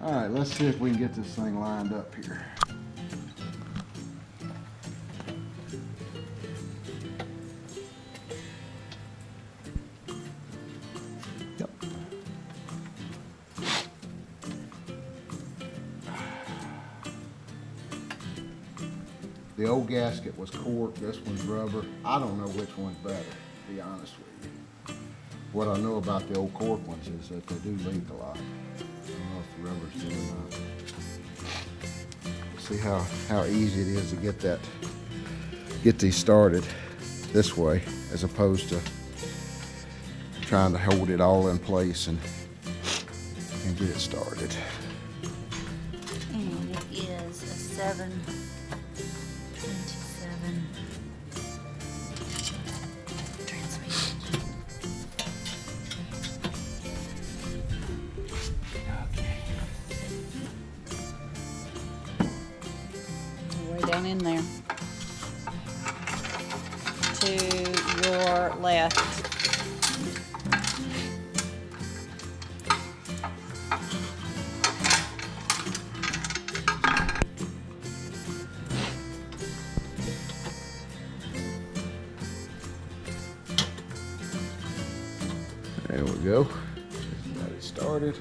All right, let's see if we can get this thing lined up here. Yep. The old gasket was cork, this one's rubber. I don't know which one's better, to be honest with you. What I know about the old cork ones is that they do leak a lot. I don't know if the rubber's do or not. See how easy it is to get these started this way, as opposed to trying to hold it all in place and get it started. And it is a 727 transmission. Okay. Way down in there. To your left. There we go. Got it started.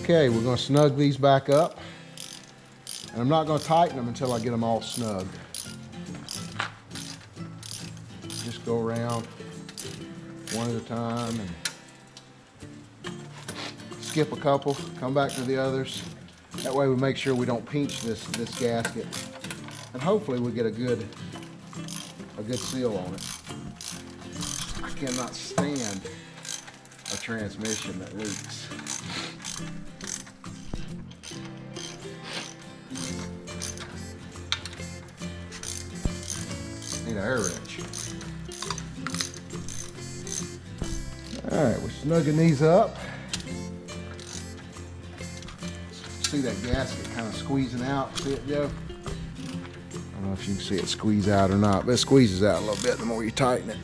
Okay, we're going to snug these back up. And I'm not going to tighten them until I get them all snug. Just go around one at a time and skip a couple, come back to the others. That way we make sure we don't pinch this gasket. And hopefully we get a good seal on it. I cannot stand a transmission that leaks. Need an air wrench. All right, we're snugging these up. See that gasket kind of squeezing out. See it, Joe? I don't know if you can see it squeeze out or not, but it squeezes out a little bit the more you tighten it.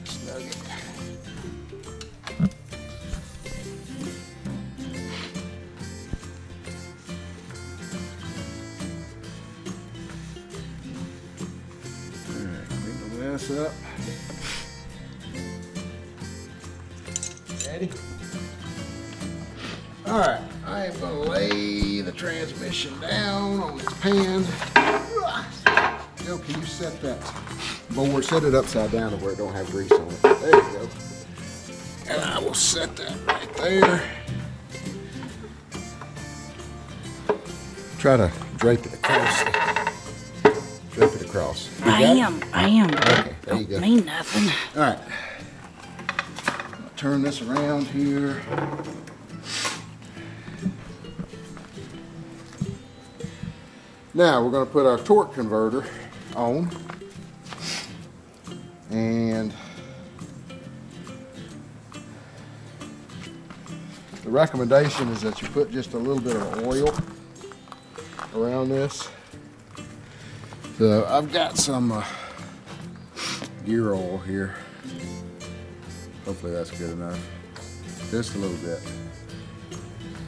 Snug it. This up. Ready? All right, I am gonna lay the transmission down on this pan. Joe, can you set that board, set it upside down to where it don't have grease on it. There you go. And I will set that right there. Try to drape it across. Drape it across. I am. Okay, there you go. Don't mean nothing. All right. Turn this around here. Now we're going to put our torque converter on. And the recommendation is that you put just a little bit of oil around this. So I've got some gear oil here. Hopefully that's good enough. Just a little bit.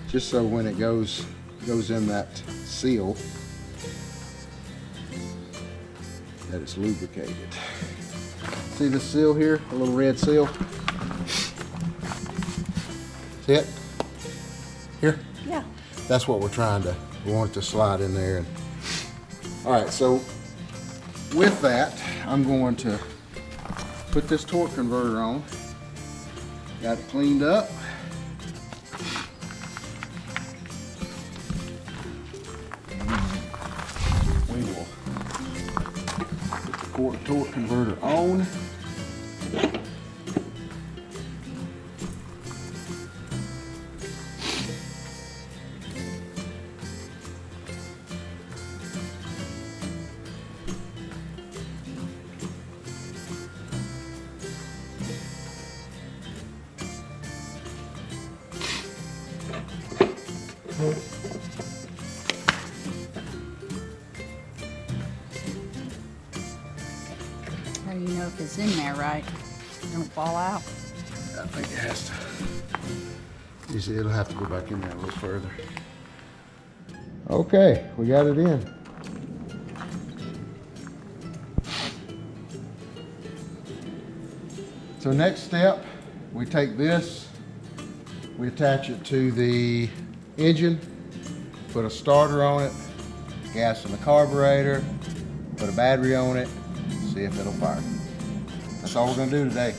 Just so when it goes in that seal, that it's lubricated. See this seal here? A little red seal? See it? Here? Yeah. That's what we want it to slide in there. All right, so with that, I'm going to put this torque converter on. Got it cleaned up. We will put the torque converter on. is in there, right? Don't fall out. I think it has to. You see, it'll have to go back in there a little further. Okay, we got it in. So next step, we take this, we attach it to the engine, put a starter on it, gas in the carburetor, put a battery on it, see if it'll fire. That's all we're gonna do today.